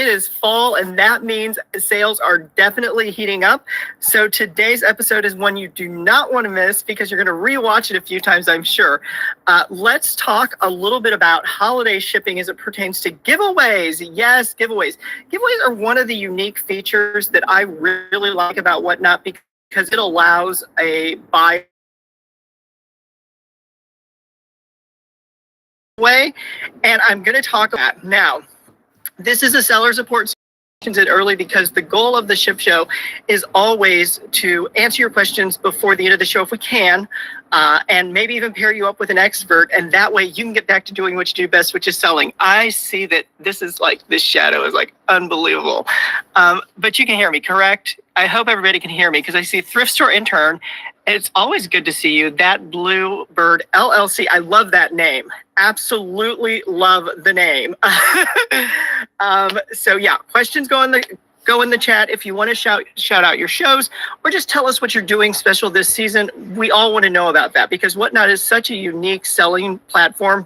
It is fall, and that means sales are definitely heating up. So today's episode is one you do not want to miss because you're going to rewatch it a few times, I'm sure. Let's talk a little bit about holiday shipping as it pertains to giveaways. Yes, giveaways. Giveaways are one of the unique features that I really like about Whatnot because it allows a buyer way, and I'm going to talk about that. Now, this is a seller support it early because the goal of the Ship Show is always to answer your questions before the end of the show if we can, and maybe even pair you up with an expert, and that way you can get back to doing what you do best, which is selling. I see that this shadow is like unbelievable, but you can hear me, correct? I hope everybody can hear me because I see Thrift Store Intern. It's always good to see you. That Bluebird LLC. I love that name. Absolutely love the name. So yeah, questions go in the chat if you want to shout out your shows or just tell us what you're doing special this season. We all want to know about that because Whatnot is such a unique selling platform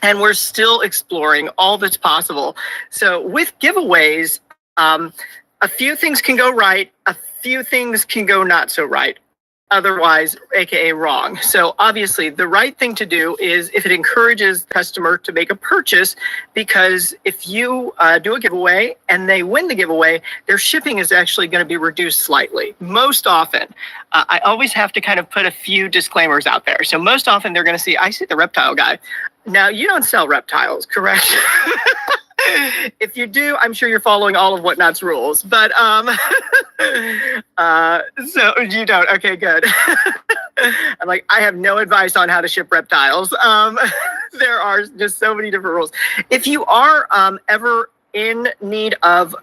and we're still exploring all that's possible. So with giveaways, a few things can go right, a few things can go not so right. Otherwise, AKA wrong. So obviously the right thing to do is if it encourages the customer to make a purchase, because if you do a giveaway and they win the giveaway, their shipping is actually going to be reduced slightly. Most often, I always have to kind of put a few disclaimers out there. So most often they're going to see, I see the reptile guy. Now you don't sell reptiles, correct? If you do, I'm sure you're following all of Whatnot's rules, but so you don't. Okay, good. I'm like, I have no advice on how to ship reptiles. There are just so many different rules. If you are ever in need of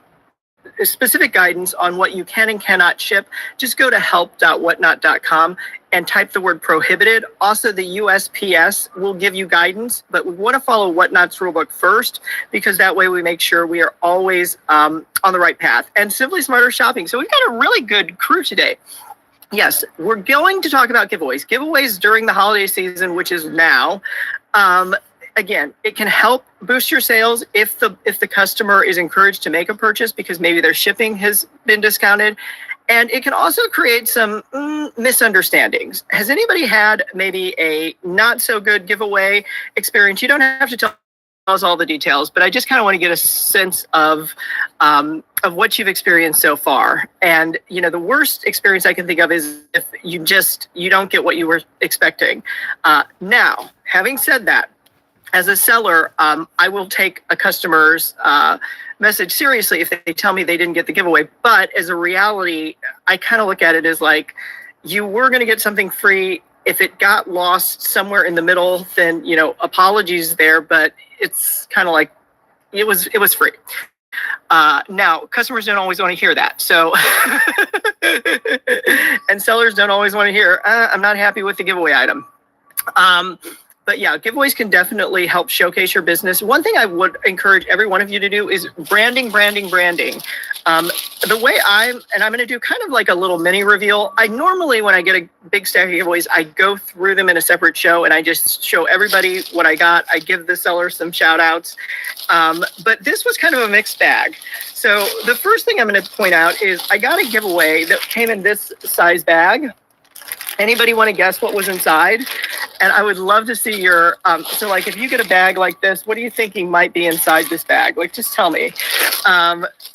specific guidance on what you can and cannot ship, just go to help.whatnot.com and type the word prohibited. Also, the USPS will give you guidance, but we want to follow Whatnot's rulebook first because that way we make sure we are always on the right path. And Simply Smarter Shopping. So we've got a really good crew today. Yes, we're going to talk about giveaways. Giveaways during the holiday season, which is now. Again, it can help boost your sales if the customer is encouraged to make a purchase because maybe their shipping has been discounted. And it can also create some misunderstandings. Has anybody had maybe a not so good giveaway experience? You don't have to tell us all the details, but I just kind of want to get a sense of what you've experienced so far. And the worst experience I can think of is if you don't get what you were expecting. Now, having said that, as a seller, I will take a customer's message seriously if they tell me they didn't get the giveaway. But as a reality, I kind of look at it as like you were going to get something free. If it got lost somewhere in the middle, then apologies there. But it's kind of like it was free. Now, customers don't always want to hear that. So, and sellers don't always want to hear, I'm not happy with the giveaway item. But yeah, giveaways can definitely help showcase your business. One thing I would encourage every one of you to do is branding. The way I'm going to do kind of like a little mini reveal. I normally, when I get a big stack of giveaways, I go through them in a separate show and I just show everybody what I got. I give the seller some shout outs. But this was kind of a mixed bag. So the first thing I'm going to point out is I got a giveaway that came in this size bag. Anybody want to guess what was inside? And I would love to see your, so like if you get a bag like this, what do you thinking might be inside this bag? Like, just tell me.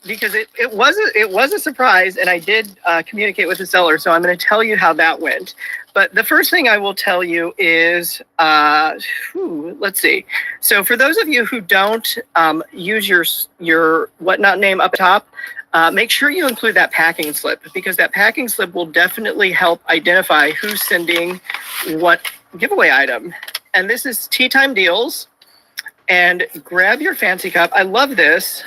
Because it was a surprise and I did communicate with the seller. So I'm going to tell you how that went. But the first thing I will tell you is, let's see. So for those of you who don't use your Whatnot name up top, make sure you include that packing slip because that packing slip will definitely help identify who's sending what giveaway item. And this is Tea Time Deals. And grab your fancy cup. I love this.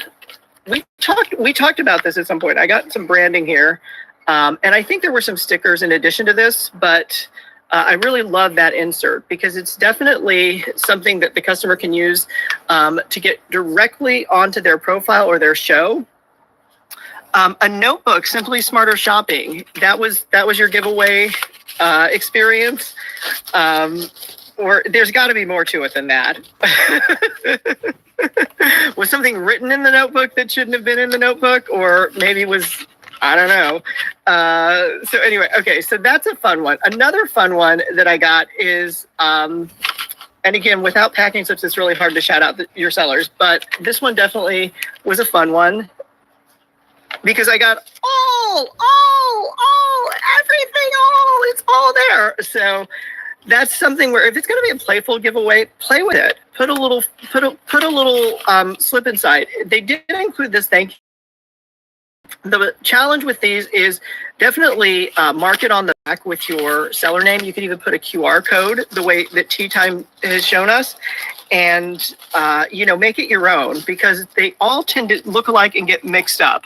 We talked about this at some point. I got some branding here. And I think there were some stickers in addition to this, but I really love that insert because it's definitely something that the customer can use to get directly onto their profile or their show. A notebook, Simply Smarter Shopping. That was your giveaway experience. or there's got to be more to it than that. Was something written in the notebook that shouldn't have been in the notebook, or maybe was, I don't know. So anyway, okay, so that's a fun one. Another fun one that I got is, and again, without packing slips, it's really hard to shout out your sellers, but this one definitely was a fun one because I got everything, it's all there. So that's something where if it's going to be a playful giveaway, play with it. Put a little slip inside. They did include this thank you. The challenge with these is definitely mark it on the back with your seller name. You can even put a QR code the way that Tea Time has shown us, and make it your own because they all tend to look alike and get mixed up.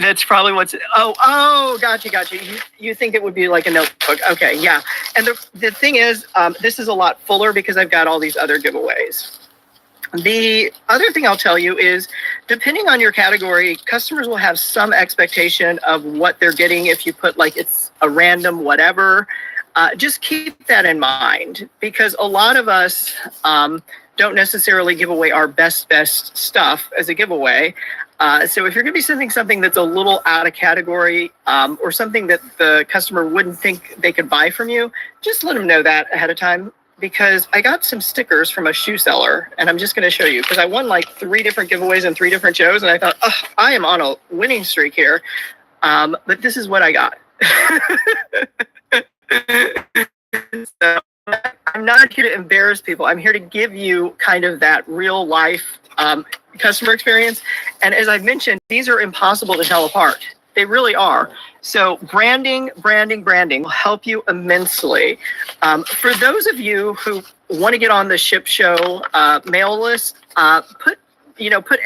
That's probably what's, gotcha. You think it would be like a notebook. Okay, yeah. And the thing is, this is a lot fuller because I've got all these other giveaways. The other thing I'll tell you is, depending on your category, customers will have some expectation of what they're getting if you put like it's a random whatever. Just keep that in mind because a lot of us don't necessarily give away our best stuff as a giveaway. So if you're going to be sending something that's a little out of category or something that the customer wouldn't think they could buy from you, just let them know that ahead of time. Because I got some stickers from a shoe seller, and I'm just going to show you because I won like 3 different giveaways in 3 different shows, and I thought, I am on a winning streak here. But this is what I got. So I'm not here to embarrass people. I'm here to give you kind of that real life customer experience. And as I've mentioned, these are impossible to tell apart. They really are. So branding will help you immensely. For those of you who want to get on the Ship Show mail list, put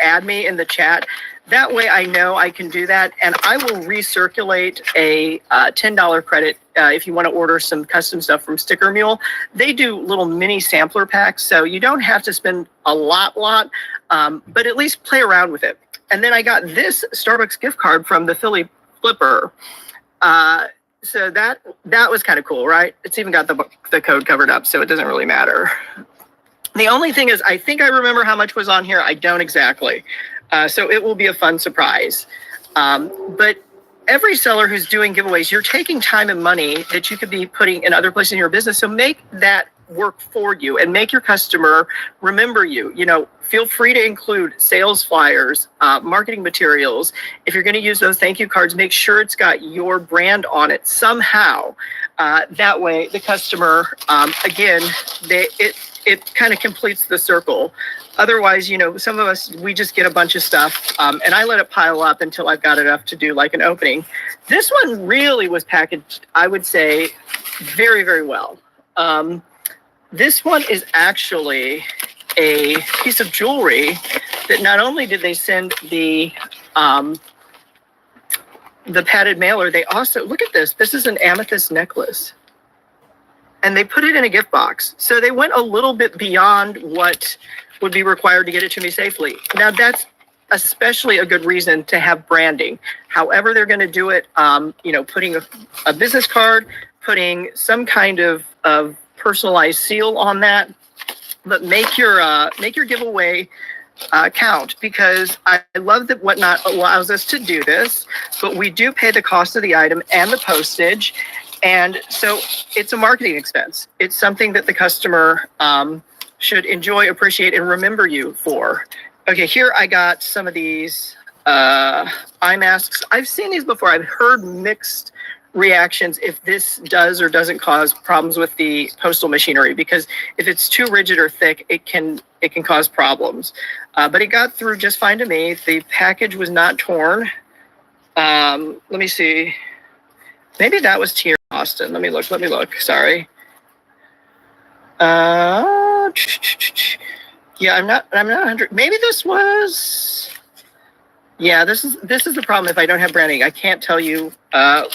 add me in the chat. That way I know I can do that, and I will recirculate a $10 credit if you want to order some custom stuff from Sticker Mule. They do little mini sampler packs, so you don't have to spend a lot, but at least play around with it. And then I got this Starbucks gift card from the Philly Flipper. So that was kind of cool, right? It's even got the code covered up, so it doesn't really matter. The only thing is, I think I remember how much was on here. I don't exactly. So it will be a fun surprise. But every seller who's doing giveaways, you're taking time and money that you could be putting in other places in your business. So make that work for you and make your customer remember you. Feel free to include sales flyers, marketing materials. If you're going to use those thank you cards, make sure it's got your brand on it somehow. That way the customer, again, it kind of completes the circle. Otherwise, some of us, we just get a bunch of stuff and I let it pile up until I've got enough to do like an opening. This one really was packaged, I would say, very, very well. This one is actually a piece of jewelry that not only did they send the padded mailer, they also, look at this. This is an amethyst necklace. And they put it in a gift box. So they went a little bit beyond what would be required to get it to me safely. Now that's especially a good reason to have branding. However they're going to do it, putting a business card, putting some kind of personalized seal on that, but make your giveaway count, because I love that Whatnot allows us to do this, but we do pay the cost of the item and the postage. And so it's a marketing expense. It's something that the customer should enjoy, appreciate, and remember you for. Okay, here I got some of these eye masks. I've seen these before. I've heard mixed reactions if this does or doesn't cause problems with the postal machinery, because if it's too rigid or thick, it can cause problems. But it got through just fine to me. The package was not torn. Let me see. Maybe that was Tier Austin. Let me look. Sorry. Yeah, I'm not 100. Maybe this was. Yeah, this is the problem if I don't have branding. I can't tell you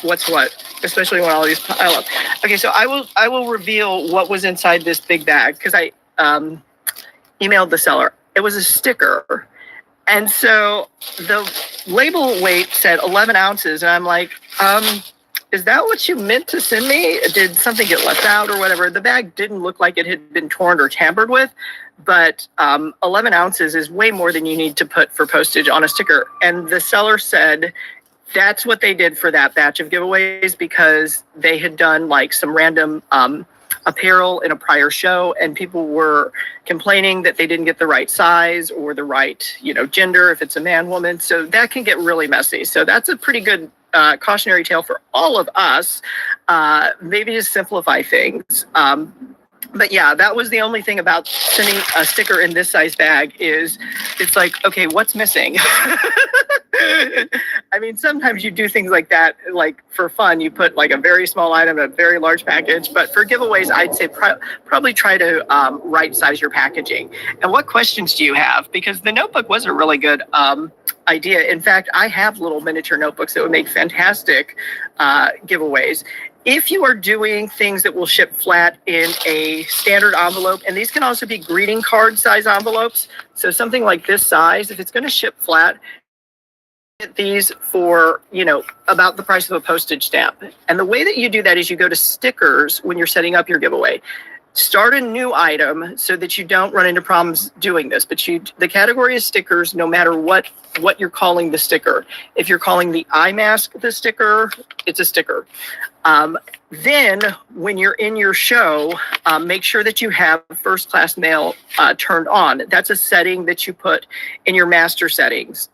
what's what, especially when all these pile up. Okay, so I will reveal what was inside this big bag, because I emailed the seller. It was a sticker. And so the label weight said 11 ounces. And I'm like, is that what you meant to send me? Did something get left out or whatever? The bag didn't look like it had been torn or tampered with, but 11 ounces is way more than you need to put for postage on a sticker. And the seller said that's what they did for that batch of giveaways because they had done like some random apparel in a prior show, and people were complaining that they didn't get the right size or the right, gender, if it's a man, woman. So that can get really messy. So that's a pretty good cautionary tale for all of us. Maybe just simplify things. But yeah, that was the only thing about sending a sticker in this size bag is it's like, okay, what's missing? I mean, sometimes you do things like that, like for fun, you put like a very small item, a very large package, but for giveaways, I'd say probably try to right size your packaging. And what questions do you have? Because the notebook was a really good idea. In fact, I have little miniature notebooks that would make fantastic giveaways. If you are doing things that will ship flat in a standard envelope, and these can also be greeting card size envelopes. So something like this size, if it's going to ship flat, get these for, about the price of a postage stamp. And the way that you do that is you go to stickers when you're setting up your giveaway. Start a new item so that you don't run into problems doing this. But the category is stickers, no matter what you're calling the sticker. If you're calling the eye mask the sticker, it's a sticker. Then when you're in your show, make sure that you have first class mail turned on. That's a setting that you put in your master settings.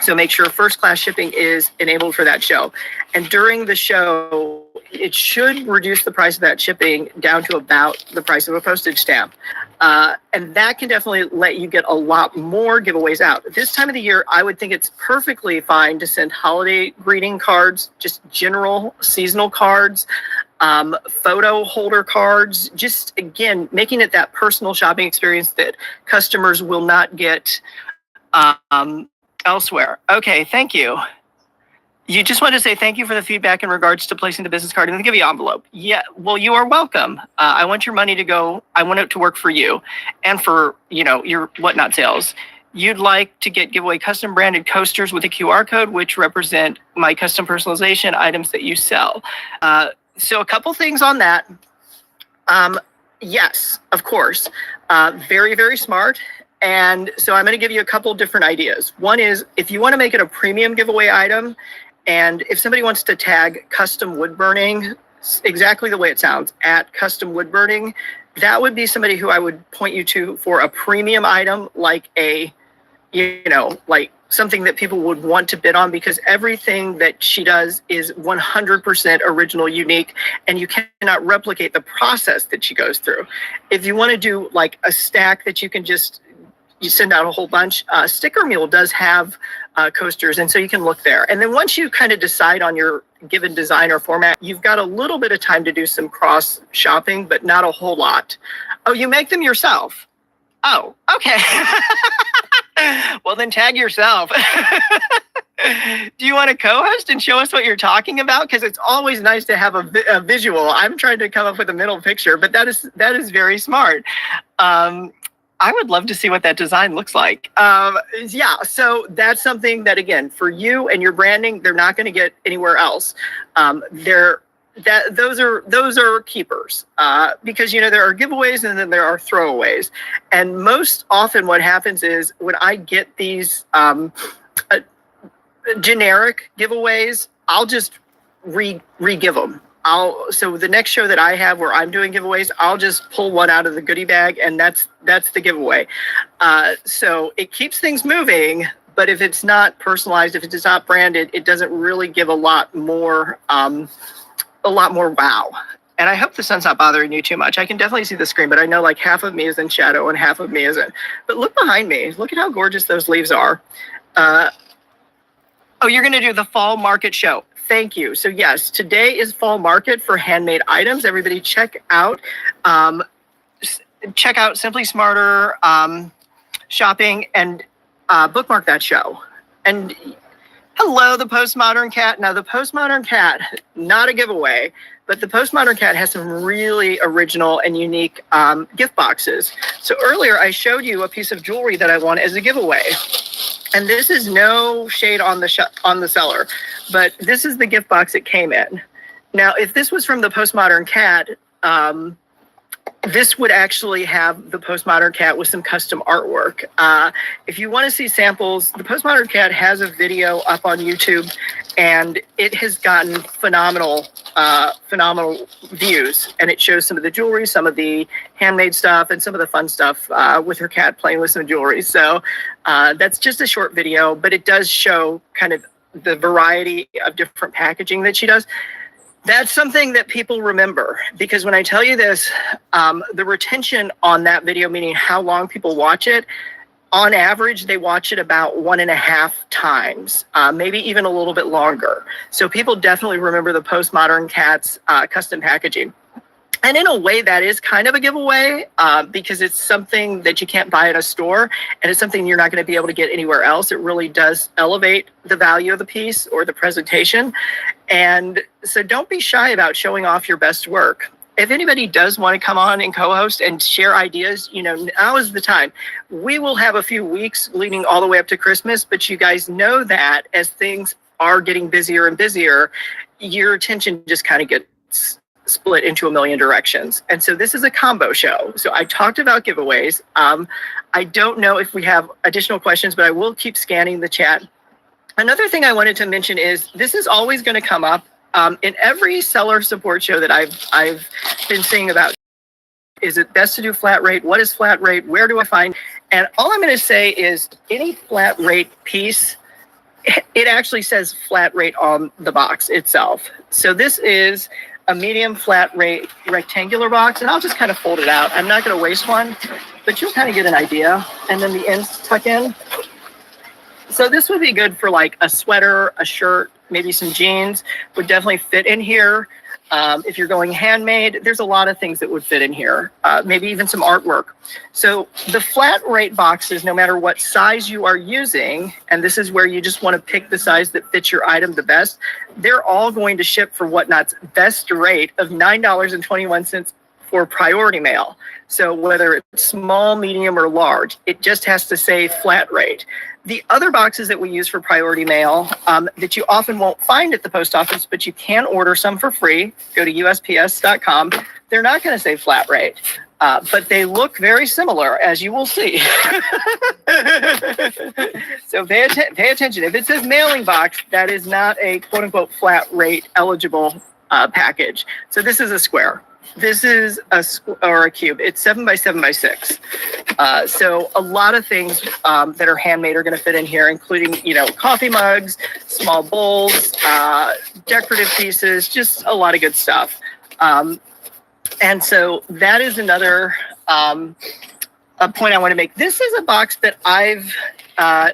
So make sure first class shipping is enabled for that show. And during the show, it should reduce the price of that shipping down to about the price of a postage stamp. And that can definitely let you get a lot more giveaways out. This time of the year, I would think it's perfectly fine to send holiday greeting cards, just general seasonal cards, photo holder cards, just again, making it that personal shopping experience that customers will not get elsewhere. Okay, thank you. You just want to say thank you for the feedback in regards to placing the business card in the giveaway envelope. Yeah, well, you are welcome. I want your money to go. I want it to work for you and for, your Whatnot sales. You'd like to get giveaway custom branded coasters with a QR code, which represent my custom personalization items that you sell. So a couple things on that. Yes, of course. Very, very smart. And so I'm going to give you a couple different ideas. One is if you want to make it a premium giveaway item, and if somebody wants to tag custom wood burning, exactly the way it sounds, at custom wood burning, that would be somebody who I would point you to for a premium item, like like something that people would want to bid on, because everything that she does is 100% original, unique, and you cannot replicate the process that she goes through. If you want to do like a stack that you can you send out a whole bunch. Sticker Mule does have coasters, and so you can look there. And then once you kind of decide on your given design or format, you've got a little bit of time to do some cross shopping, but not a whole lot. Oh, you make them yourself? Oh, okay. Well, then tag yourself. Do you want to co-host and show us what you're talking about? Because it's always nice to have a visual. I'm trying to come up with a middle picture, but that is very smart. I would love to see what that design looks like. Yeah, so that's something that, again, for you and your branding, they're not going to get anywhere else. Those are keepers because there are giveaways and then there are throwaways. And most often what happens is when I get these generic giveaways, I'll just re-give them. So the next show that I have where I'm doing giveaways, I'll just pull one out of the goodie bag, and that's the giveaway. So it keeps things moving, but if it's not personalized, if it's not branded, it doesn't really give a lot more wow. And I hope the sun's not bothering you too much. I can definitely see the screen, but I know like half of me is in shadow and half of me isn't. But look behind me. Look at how gorgeous those leaves are. Oh, you're going to do the fall market show. Thank you. So yes, today is fall market for handmade items. Everybody check out Simply Smarter shopping and bookmark that show. And hello, the Postmodern Cat. Now the Postmodern Cat, not a giveaway, but the Postmodern Cat has some really original and unique gift boxes. So earlier I showed you a piece of jewelry that I won as a giveaway. And this is no shade on the seller, but this is the gift box it came in. Now, if this was from the Postmodern Cat, this would actually have the Postmodern Cat with some custom artwork. If you want to see samples, the Postmodern Cat has a video up on YouTube, and it has gotten phenomenal views. And it shows some of the jewelry, some of the handmade stuff, and some of the fun stuff with her cat playing with some jewelry. So that's just a short video, but it does show kind of the variety of different packaging that she does. That's something that people remember, because when I tell you this, the retention on that video, meaning how long people watch it, on average, they watch it about 1.5 times, maybe even a little bit longer. So people definitely remember the Postmodern Cat's custom packaging. And in a way, that is kind of a giveaway because it's something that you can't buy at a store, and it's something you're not going to be able to get anywhere else. It really does elevate the value of the piece or the presentation. And so don't be shy about showing off your best work. If anybody does want to come on and co-host and share ideas, now is the time. We will have a few weeks leading all the way up to Christmas, but you guys know that as things are getting busier and busier, your attention just kind of gets split into a million directions. And so this is a combo show. So I talked about giveaways. I don't know if we have additional questions, but I will keep scanning the chat. Another thing I wanted to mention is this is always going to come up in every seller support show that I've been seeing about. Is it best to do flat rate? What is flat rate? Where do I find? And all I'm going to say is any flat rate piece, it actually says flat rate on the box itself. So this is a medium flat rate rectangular box, and I'll just kind of fold it out. I'm not going to waste one, but you'll kind of get an idea. And then the ends tuck in. So this would be good for like a sweater, a shirt, maybe some jeans would definitely fit in here. If you're going handmade, there's a lot of things that would fit in here, maybe even some artwork. So the flat rate boxes, no matter what size you are using, and this is where you just want to pick the size that fits your item the best, they're all going to ship for Whatnot's best rate of $9.21 for priority mail. So whether it's small, medium, or large, it just has to say flat rate. The other boxes that we use for priority mail that you often won't find at the post office, but you can order some for free, go to USPS.com. They're not going to say flat rate, but they look very similar, as you will see. So pay attention. If it says mailing box, that is not a quote-unquote flat rate eligible package. So this is a square. This is a cube. It's 7 by 7 by 6. So a lot of things that are handmade are going to fit in here, including, coffee mugs, small bowls, decorative pieces, just a lot of good stuff. And so that is another a point I want to make. This is a box that I've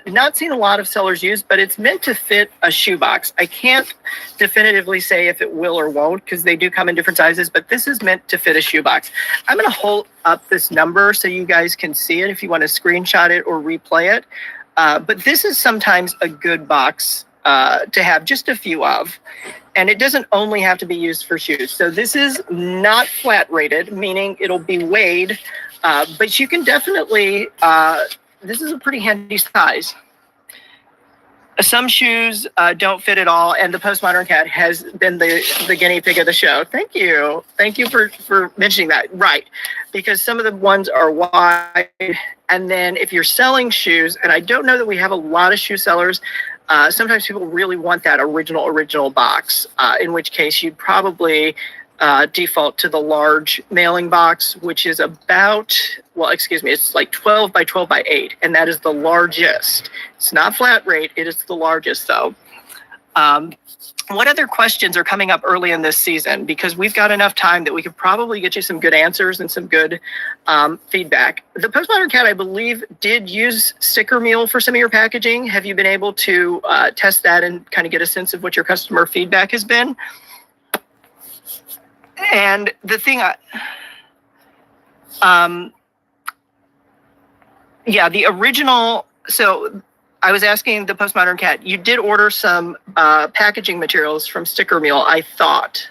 not seen a lot of sellers use, but it's meant to fit a shoebox. I can't definitively say if it will or won't, because they do come in different sizes, but this is meant to fit a shoebox. I'm going to hold up this number so you guys can see it if you want to screenshot it or replay it. But this is sometimes a good box to have just a few of. And it doesn't only have to be used for shoes. So this is not flat rated, meaning it'll be weighed, but you can definitely, this is a pretty handy size. Some shoes don't fit at all, and the Postmodern Cat has been the guinea pig of the show. Thank you. Thank you for mentioning that. Right, because some of the ones are wide, and then if you're selling shoes, and I don't know that we have a lot of shoe sellers, sometimes people really want that original box, in which case you'd probably default to the large mailing box, which is about, it's like 12 by 12 by 8, and that is the largest. It's not flat rate, it is the largest though. What other questions are coming up early in this season? Because we've got enough time that we could probably get you some good answers and some good feedback. The Postmodern Cat, I believe, did use Sticker Mule for some of your packaging. Have you been able to test that and kind of get a sense of what your customer feedback has been? And the thing, the original, so I was asking the Postmodern Cat, you did order some packaging materials from Sticker Mule, I thought,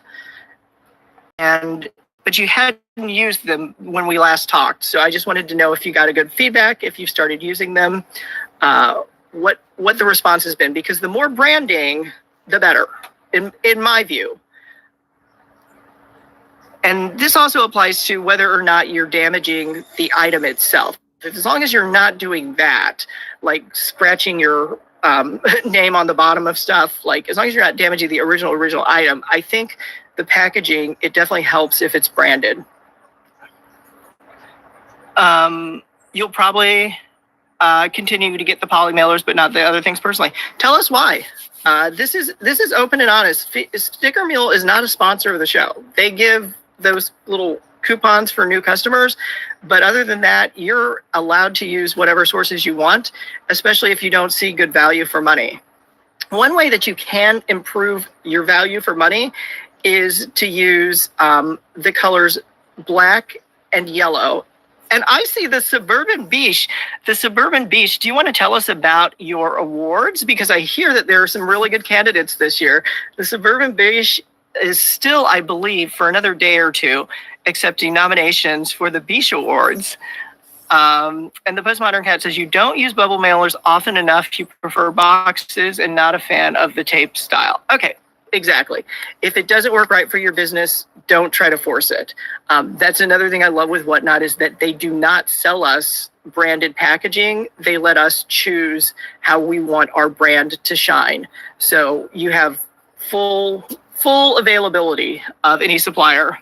but you hadn't used them when we last talked. So I just wanted to know if you got a good feedback, if you started using them, what the response has been, because the more branding, the better, in my view. And this also applies to whether or not you're damaging the item itself. As long as you're not doing that, like scratching your name on the bottom of stuff, like as long as you're not damaging the original item, I think the packaging, it definitely helps if it's branded. You'll probably continue to get the poly mailers, but not the other things personally. Tell us why. This is open and honest. Sticker Mule is not a sponsor of the show. They give those little coupons for new customers, but other than that, you're allowed to use whatever sources you want, especially if you don't see good value for money. One way that you can improve your value for money is to use the colors black and yellow. And I see the Suburban Beige. The Suburban Beige, do you want to tell us about your awards? Because I hear that there are some really good candidates this year. The Suburban Beige is still, I believe, for another day or two, accepting nominations for the Beige Awards. And the Postmodern Cat says, you don't use bubble mailers often enough. You prefer boxes and not a fan of the tape style. Okay, exactly. If it doesn't work right for your business, don't try to force it. That's another thing I love with Whatnot, is that they do not sell us branded packaging. They let us choose how we want our brand to shine. So you have full availability of any supplier.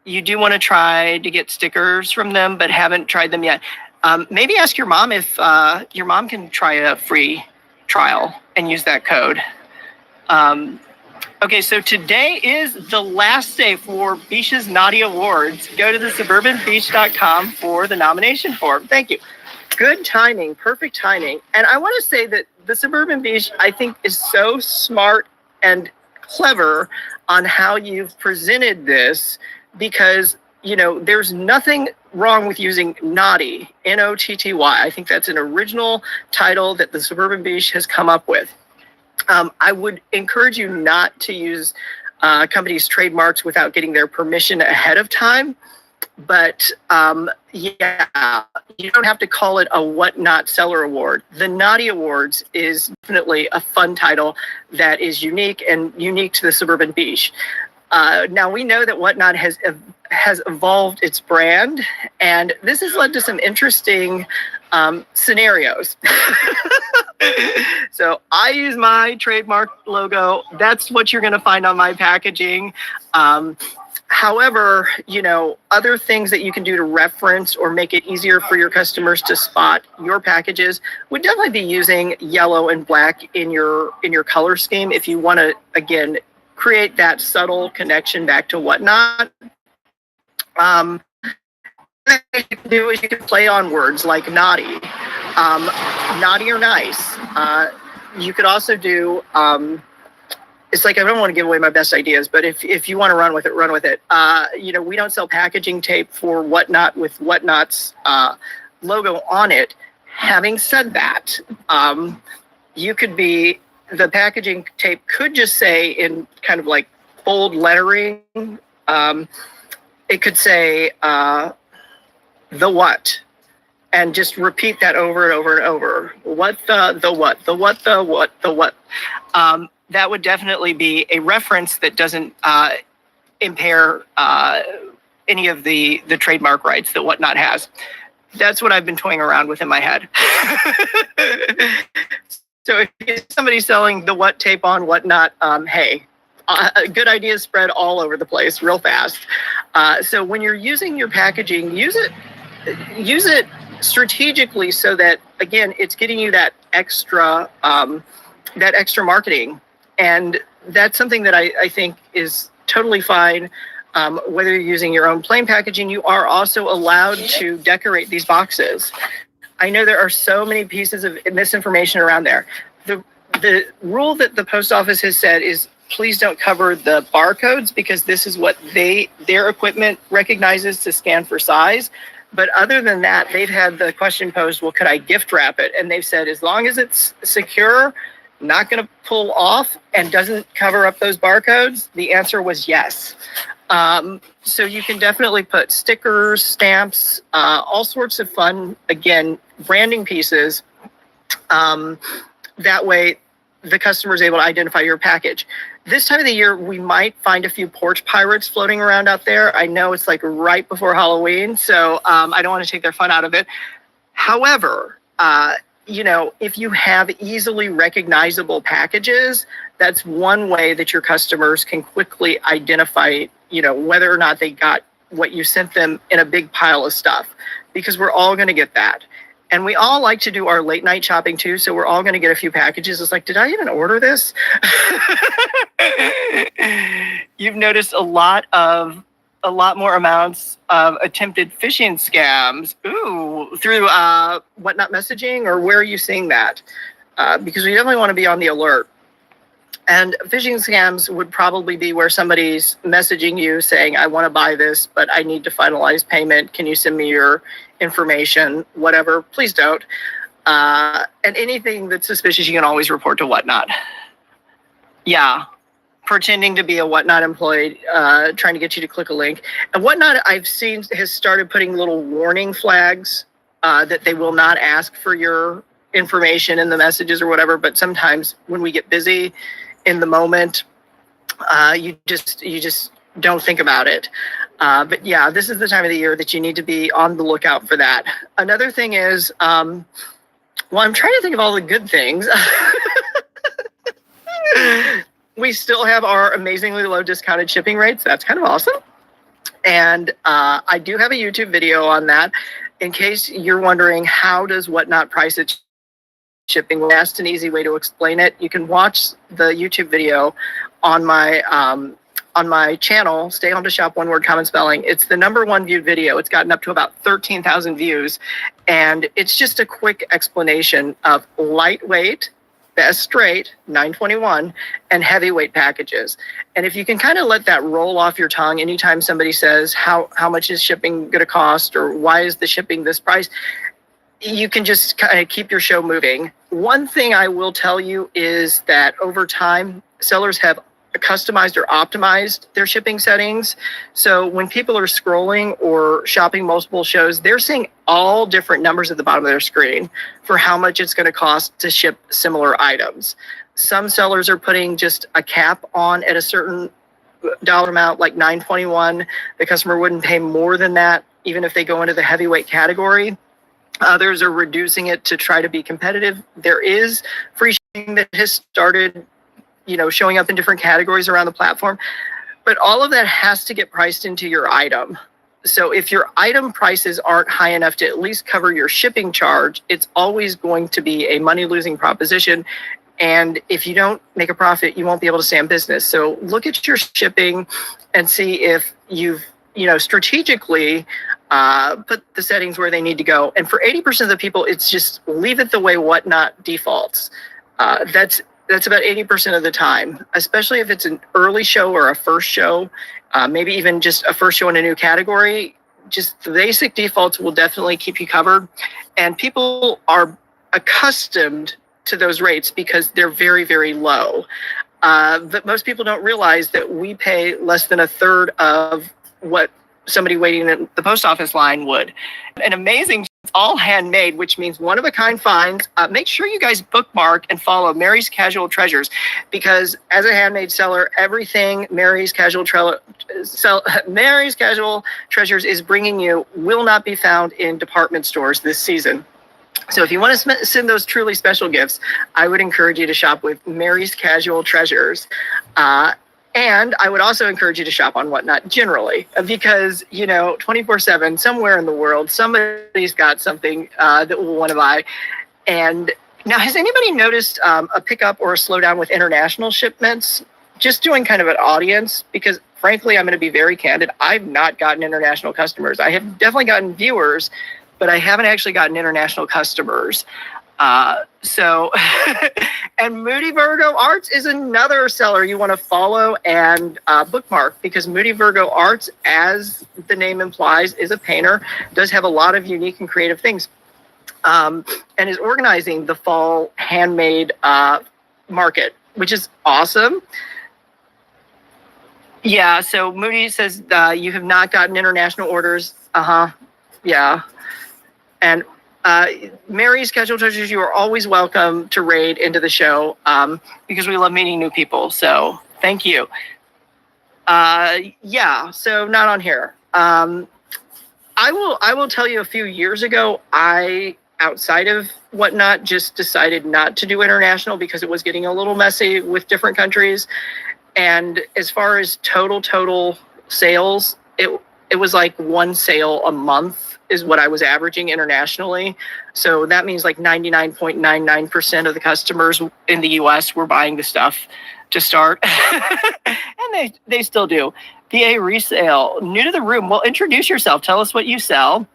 You do want to try to get stickers from them, but haven't tried them yet. Maybe ask your mom if your mom can try a free trial and use that code. Okay, so today is the last day for Beige's Naughty Awards. Go to thesuburbanbeige.com for the nomination form. Thank you. Good timing, perfect timing. And I want to say that the Suburban Beige, I think, is so smart and clever on how you've presented this, because, you know, there's nothing wrong with using Notty, Notty. I think that's an original title that the Suburban Beige has come up with. I would encourage you not to use companies' trademarks without getting their permission ahead of time. But yeah, you don't have to call it a Whatnot Seller Award. The Naughty Awards is definitely a fun title that is unique to the Suburban Beige. Now, we know that Whatnot has evolved its brand, and this has led to some interesting scenarios. So I use my trademark logo. That's what you're going to find on my packaging. However, you know, other things that you can do to reference or make it easier for your customers to spot your packages would definitely be using yellow and black in your color scheme if you want to, again, create that subtle connection back to Whatnot. What you can do is you can play on words like naughty, naughty or nice. You could also do, it's like, I don't want to give away my best ideas, but if you want to run with it, run with it. You know, we don't sell packaging tape for Whatnot with Whatnot's logo on it. Having said that, you could be, the packaging tape could just say in kind of like bold lettering, it could say the what, and just repeat that over and over and over. What the what, the what, the what, the what. That would definitely be a reference that doesn't impair any of the trademark rights that Whatnot has. That's what I've been toying around with in my head. So if somebody's selling the what tape on Whatnot, hey, good ideas spread all over the place real fast. So when you're using your packaging, use it strategically so that, again, it's getting you that extra marketing. And that's something that I think is totally fine. Whether you're using your own plain packaging, you are also allowed to decorate these boxes. I know there are so many pieces of misinformation around there. The rule that the post office has said is, please don't cover the barcodes, because this is what their equipment recognizes to scan for size. But other than that, they've had the question posed, well, could I gift wrap it? And they've said, as long as it's secure, not going to pull off, and doesn't cover up those barcodes, the answer was yes. So you can definitely put stickers, stamps, all sorts of fun, again, branding pieces That way, the customer is able to identify your package. This time of the year, we might find a few porch pirates floating around out there. I know it's like right before Halloween, so I don't want to take their fun out of it. However, if you have easily recognizable packages, that's one way that your customers can quickly identify, whether or not they got what you sent them in a big pile of stuff, because we're all going to get that. And we all like to do our late night shopping too, so we're all going to get a few packages. It's like, did I even order this? You've noticed a lot more amounts of attempted phishing scams. Through Whatnot messaging, or where are you seeing that? Because we definitely want to be on the alert. And phishing scams would probably be where somebody's messaging you saying, I want to buy this, but I need to finalize payment. Can you send me your information? Whatever. Please don't. And anything that's suspicious, you can always report to Whatnot. Yeah. Pretending to be a Whatnot employee, trying to get you to click a link. And Whatnot, I've seen, has started putting little warning flags that they will not ask for your information in the messages or whatever. But sometimes when we get busy in the moment, you just don't think about it. But yeah, this is the time of the year that you need to be on the lookout for that. Another thing is, I'm trying to think of all the good things. We still have our amazingly low discounted shipping rates. That's kind of awesome. And I do have a YouTube video on that. In case you're wondering, how does Whatnot price its shipping? Fast and easy way to explain it. You can watch the YouTube video on my channel, Stay Home to Shop, one word, common spelling. It's the #1 viewed video. It's gotten up to about 13,000 views. And it's just a quick explanation of lightweight, best straight, 921, and heavyweight packages. And if you can kind of let that roll off your tongue anytime somebody says, how much is shipping going to cost, or why is the shipping this price, you can just kind of keep your show moving. One thing I will tell you is that over time, sellers have customized or optimized their shipping settings. So when people are scrolling or shopping multiple shows, they're seeing all different numbers at the bottom of their screen for how much it's going to cost to ship similar items. Some sellers are putting just a cap on at a certain dollar amount, like $9.21. The customer wouldn't pay more than that, even if they go into the heavyweight category. Others are reducing it to try to be competitive. There is free shipping that has started, showing up in different categories around the platform, but all of that has to get priced into your item. So if your item prices aren't high enough to at least cover your shipping charge, it's always going to be a money-losing proposition. And if you don't make a profit, you won't be able to stay in business. So look at your shipping and see if you've, strategically put the settings where they need to go. And for 80% of the people, it's just leave it the way Whatnot defaults. That's about 80% of the time, especially if it's an early show or a first show, maybe even just a first show in a new category. Just the basic defaults will definitely keep you covered. And people are accustomed to those rates because they're very, very low. But most people don't realize that we pay less than a third of what somebody waiting in the post office line would. An amazing, it's all handmade, which means one-of-a-kind finds. Make sure you guys bookmark and follow Mary's Casual Treasures, because as a handmade seller, everything Mary's Casual Treasures is bringing you will not be found in department stores this season. So if you want to send those truly special gifts, I would encourage you to shop with Mary's Casual Treasures. And I would also encourage you to shop on Whatnot generally, because, 24/7, somewhere in the world, somebody's got something that we'll want to buy. And now, has anybody noticed a pickup or a slowdown with international shipments? Just doing kind of an audience, because frankly, I'm going to be very candid. I've not gotten international customers. I have definitely gotten viewers, but I haven't actually gotten international customers. And Moody Virgo Arts is another seller you want to follow and bookmark, because Moody Virgo Arts, as the name implies, is a painter, does have a lot of unique and creative things, and is organizing the fall handmade market, which is awesome. Yeah, so Moody says you have not gotten international orders. Yeah. And Mary's Casual Treasures, you are always welcome to raid into the show because we love meeting new people. So thank you. Yeah, so not on here. I will tell you, a few years ago, I, outside of Whatnot, just decided not to do international because it was getting a little messy with different countries. And as far as total sales, it was like one sale a month is what I was averaging internationally. So that means like 99.99% of the customers in the US were buying the stuff to start. And they still do. PA Resale, new to the room. Well, introduce yourself. Tell us what you sell.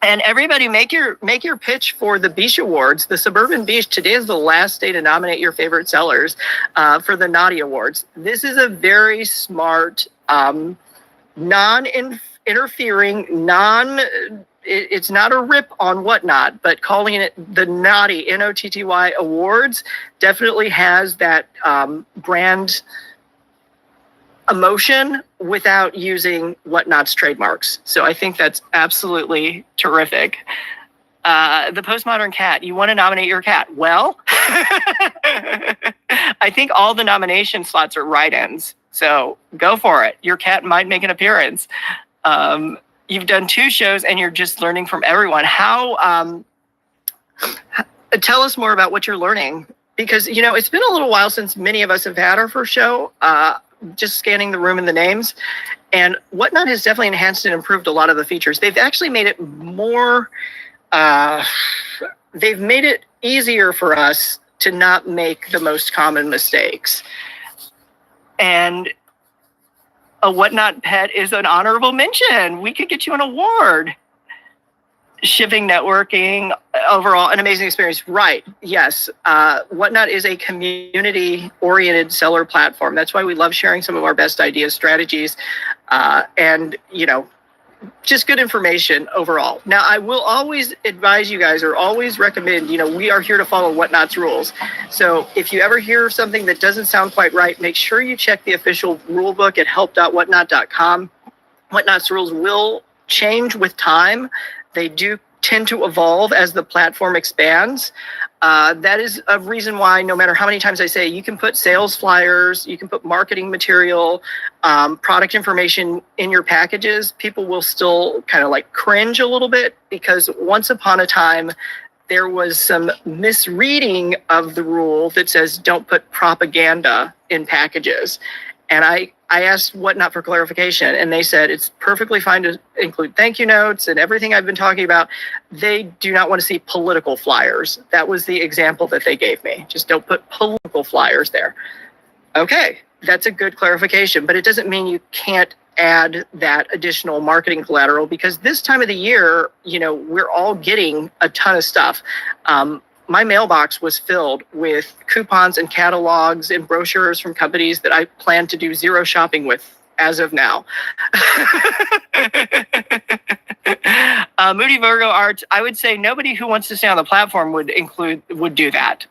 And everybody, make your pitch for the Beach Awards. The Suburban Beach, today is the last day to nominate your favorite sellers for the Naughty Awards. This is a very smart, non-interfering, it's not a rip on Whatnot, but calling it the Naughty, Notty Awards definitely has that brand emotion without using Whatnot's trademarks. So I think that's absolutely terrific. The Postmodern Cat, you want to nominate your cat? Well, I think all the nomination slots are write-ins. So go for it. Your cat might make an appearance. You've done 2 shows and you're just learning from everyone. How, tell us more about what you're learning, because, you know, it's been a little while since many of us have had our first show, just scanning the room and the names, and Whatnot has definitely enhanced and improved a lot of the features. They've actually made it more, they've made it easier for us to not make the most common mistakes. And a Whatnot pet is an honorable mention. We could get you an award. Shipping, networking, overall, an amazing experience. Right, yes. Whatnot is a community-oriented seller platform. That's why we love sharing some of our best ideas, strategies, and, you know, just good information overall. Now, I will always advise you guys, or always recommend, you know, we are here to follow Whatnot's rules. So if you ever hear something that doesn't sound quite right, make sure you check the official rule book at help.whatnot.com. Whatnot's rules will change with time. They do tend to evolve as the platform expands. That is a reason why, no matter how many times I say, you can put sales flyers, you can put marketing material, product information in your packages, people will still kind of like cringe a little bit, because once upon a time, there was some misreading of the rule that says don't put propaganda in packages. And I asked Whatnot for clarification, and they said it's perfectly fine to include thank you notes and everything I've been talking about. They do not want to see political flyers. That was the example that they gave me. Just don't put political flyers there. Okay, that's a good clarification, but it doesn't mean you can't add that additional marketing collateral, because this time of the year, you know, we're all getting a ton of stuff. My mailbox was filled with coupons and catalogs and brochures from companies that I plan to do zero shopping with as of now. Moody Virgo Art, I would say nobody who wants to stay on the platform would do that.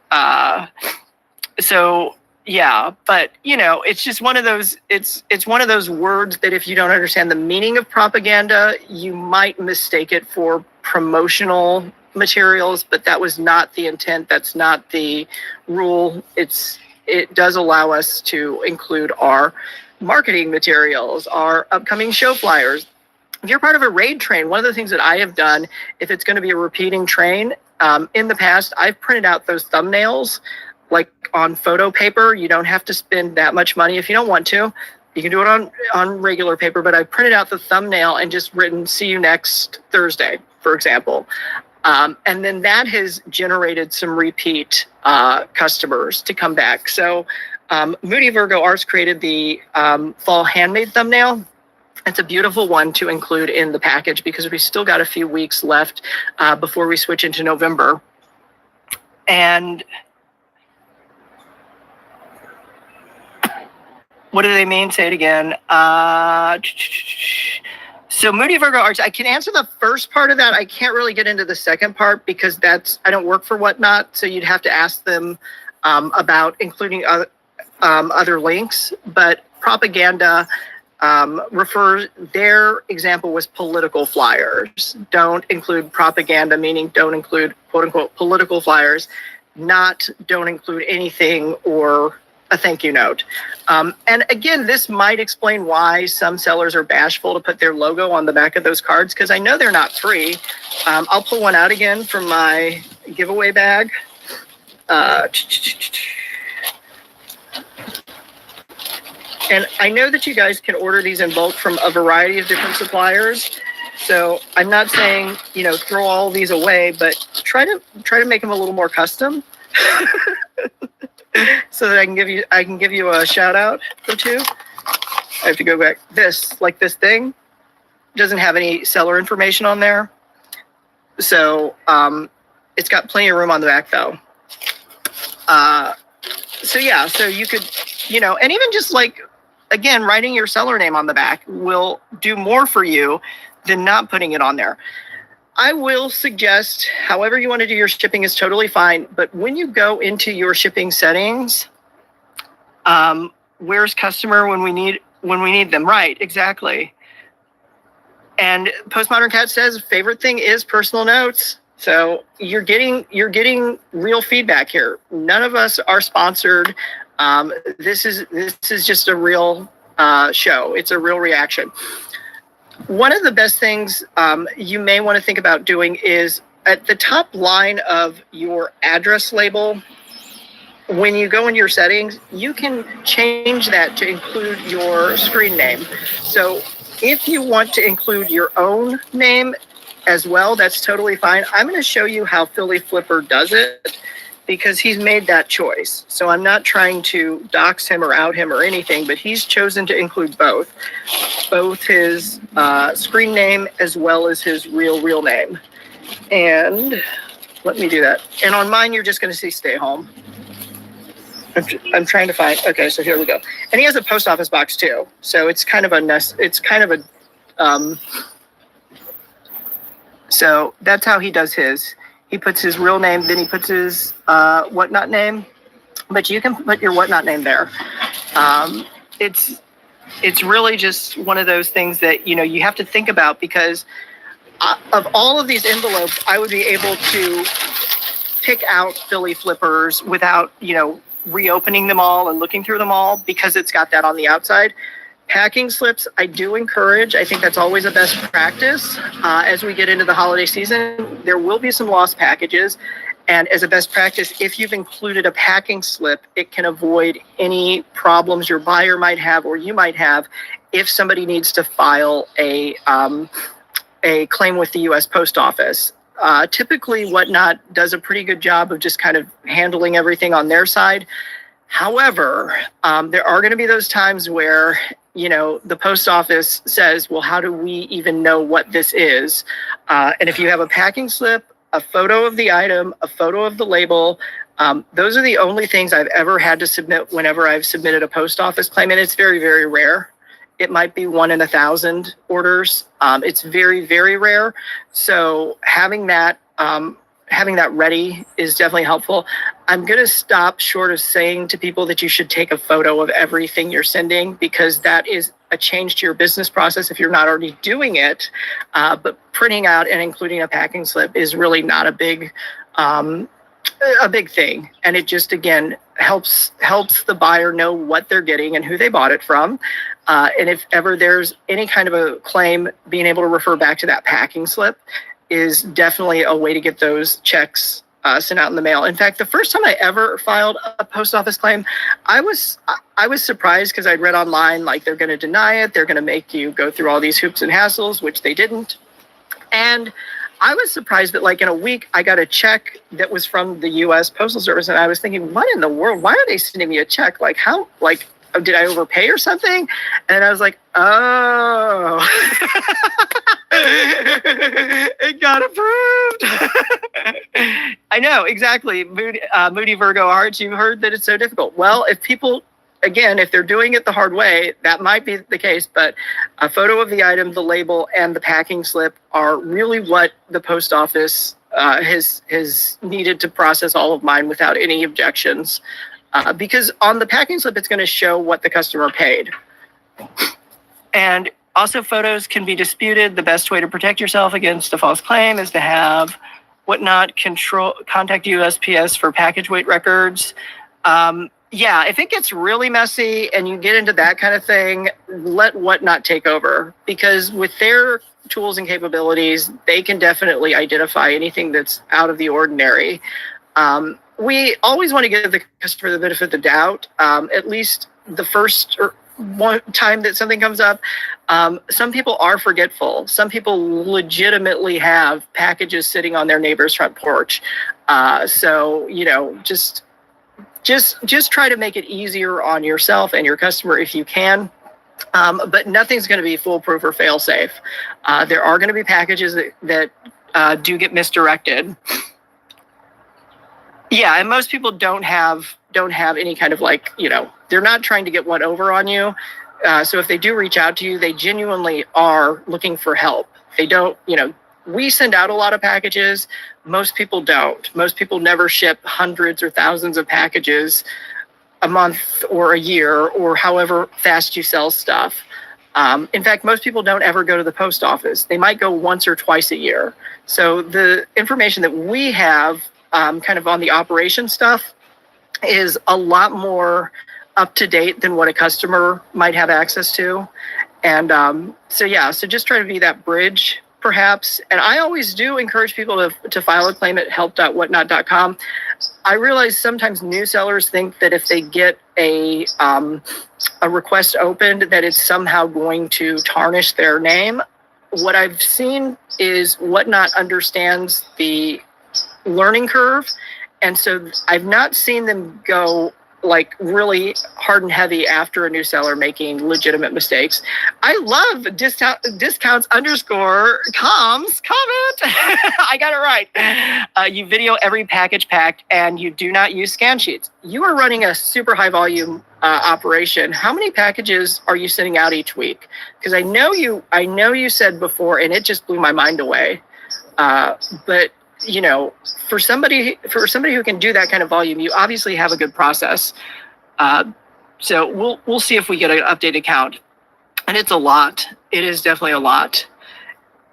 So yeah, but you know, it's just one of those, it's one of those words that if you don't understand the meaning of propaganda, you might mistake it for promotional materials, but that was not the intent. That's not the rule. It does allow us to include our marketing materials, our upcoming show flyers. If you're part of a raid train, one of the things that I have done, if it's going to be a repeating train, in the past, I've printed out those thumbnails like on photo paper. You don't have to spend that much money if you don't want to. You can do it on regular paper, but I printed out the thumbnail and just written, see you next Thursday, for example. And then that has generated some repeat customers to come back. So Moody Virgo Arts created the fall handmade thumbnail. It's a beautiful one to include in the package because we still got a few weeks left before we switch into November. And what do they mean? Say it again. So Moody Virgo Arts, I can answer the first part of that. I can't really get into the second part because I don't work for Whatnot. So you'd have to ask them about including other links. But propaganda, their example was political flyers. Don't include propaganda, meaning don't include quote unquote political flyers, not don't include anything or a thank you note. And again, this might explain why some sellers are bashful to put their logo on the back of those cards, because I know they're not free. I'll pull one out again from my giveaway bag. And I know that you guys can order these in bulk from a variety of different suppliers. So I'm not saying, throw all these away, but try to make them a little more custom. So that I can give you a shout out or two. I have to go back. This thing doesn't have any seller information on there. So it's got plenty of room on the back though. So you could, and even just again, writing your seller name on the back will do more for you than not putting it on there. I will suggest, however you want to do your shipping is totally fine. But when you go into your shipping settings, where's customer when we need them? Right, exactly. And Postmodern Cat says favorite thing is personal notes. So you're getting real feedback here. None of us are sponsored. This is just a real show. It's a real reaction. One of the best things you may want to think about doing is at the top line of your address label, when you go into your settings, you can change that to include your screen name. So if you want to include your own name as well, that's totally fine. I'm going to show you how Philly Flipper does it because he's made that choice. So I'm not trying to dox him or out him or anything, but he's chosen to include both his screen name as well as his real name. And let me do that. And on mine, you're just going to see stay home. I'm trying to find. Okay, so here we go. And he has a post office box too. So it's kind of so that's how he does his. He puts his real name, then he puts his whatnot name, but you can put your whatnot name there. It's really just one of those things that, you have to think about because of all of these envelopes, I would be able to pick out Philly Flippers without, reopening them all and looking through them all because it's got that on the outside. Packing slips, I do encourage. I think that's always a best practice. As we get into the holiday season, there will be some lost packages. And as a best practice, if you've included a packing slip, it can avoid any problems your buyer might have or you might have if somebody needs to file a claim with the U.S. Post Office. Typically, Whatnot does a pretty good job of just kind of handling everything on their side. However, there are going to be those times where, the post office says, well, how do we even know what this is? And if you have a packing slip, a photo of the item, a photo of the label, those are the only things I've ever had to submit whenever I've submitted a post office claim. And it's very, very rare. It might be 1 in 1,000 orders. It's very, very rare. So having that ready is definitely helpful. I'm going to stop short of saying to people that you should take a photo of everything you're sending because that is a change to your business process if you're not already doing it. But printing out and including a packing slip is really not a big thing. And it just, again, helps the buyer know what they're getting and who they bought it from. And if ever there's any kind of a claim, being able to refer back to that packing slip is definitely a way to get those checks sent out in the mail. In fact, the first time I ever filed a post office claim, I was surprised because I'd read online, they're going to deny it. They're going to make you go through all these hoops and hassles, which they didn't. And I was surprised that in a week, I got a check that was from the U.S. Postal Service. And I was thinking, what in the world? Why are they sending me a check? How, did I overpay or something? And I was like, oh, it got approved. I know, exactly. Moody Virgo Hearts, you heard that it's so difficult. Well, if people, again, if they're doing it the hard way, that might be the case. But a photo of the item, the label, and the packing slip are really what the post office has needed to process all of mine without any objections. Because on the packing slip, it's going to show what the customer paid. And also, photos can be disputed. The best way to protect yourself against a false claim is to have Whatnot contact USPS for package weight records. Yeah, if it gets really messy and you get into that kind of thing, let Whatnot take over, because with their tools and capabilities, they can definitely identify anything that's out of the ordinary. We always want to give the customer the benefit of the doubt, at least the first or one time that something comes up. Some people are forgetful. Some people legitimately have packages sitting on their neighbor's front porch. So, just try to make it easier on yourself and your customer if you can. But nothing's going to be foolproof or fail safe. There are going to be packages that do get misdirected. Yeah, and most people don't have any kind of they're not trying to get one over on you. So if they do reach out to you, they genuinely are looking for help. They don't, we send out a lot of packages. Most people don't. Most people never ship hundreds or thousands of packages a month or a year or however fast you sell stuff. In fact, most people don't ever go to the post office. They might go once or twice a year. So the information that we have kind of on the operation stuff is a lot more up to date than what a customer might have access to. And so just try to be that bridge perhaps. And I always do encourage people to file a claim at help.whatnot.com. I realize sometimes new sellers think that if they get a request opened, that it's somehow going to tarnish their name. What I've seen is Whatnot understands the learning curve. And so I've not seen them go really hard and heavy after a new seller making legitimate mistakes. I love discounts _comms comment. I got it right. You video every package packed and you do not use scan sheets. You are running a super high volume operation. How many packages are you sending out each week? Because I know you said before, and it just blew my mind away. But for somebody who can do that kind of volume, you obviously have a good process. So we'll see if we get an updated count. And it's a lot. It is definitely a lot.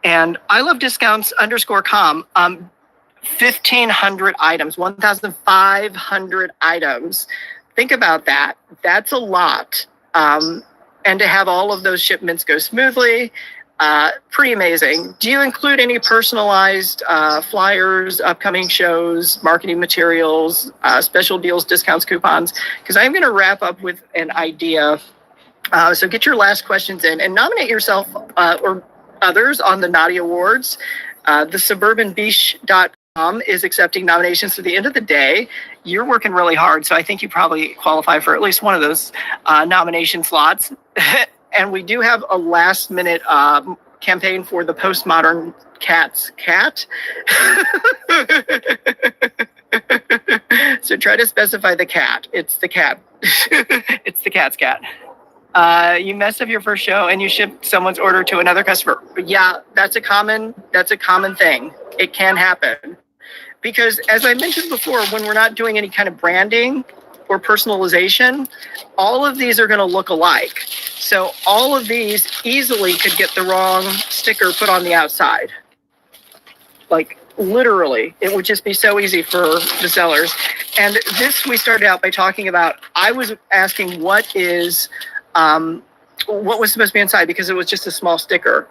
And I love discounts _com. 1,500 items, 1,500 items. Think about that. That's a lot. And to have all of those shipments go smoothly, pretty amazing. Do you include any personalized flyers, upcoming shows, marketing materials, special deals, discounts, coupons? Because I'm going to wrap up with an idea. So get your last questions in and nominate yourself or others on the Naughty Awards. The suburbanbeach.com is accepting nominations to the end of the day. You're working really hard, so I think you probably qualify for at least one of those nomination slots. And we do have a last-minute campaign for the Postmodern Cat's cat. So try to specify the cat. It's the cat. It's the cat's cat. You messed up your first show and you shipped someone's order to another customer. Yeah, that's a common thing. It can happen. Because as I mentioned before, when we're not doing any kind of branding or personalization, all of these are going to look alike. So all of these easily could get the wrong sticker put on the outside. Literally, it would just be so easy for the sellers. And this we started out by talking about, I was asking what was supposed to be inside, because it was just a small sticker.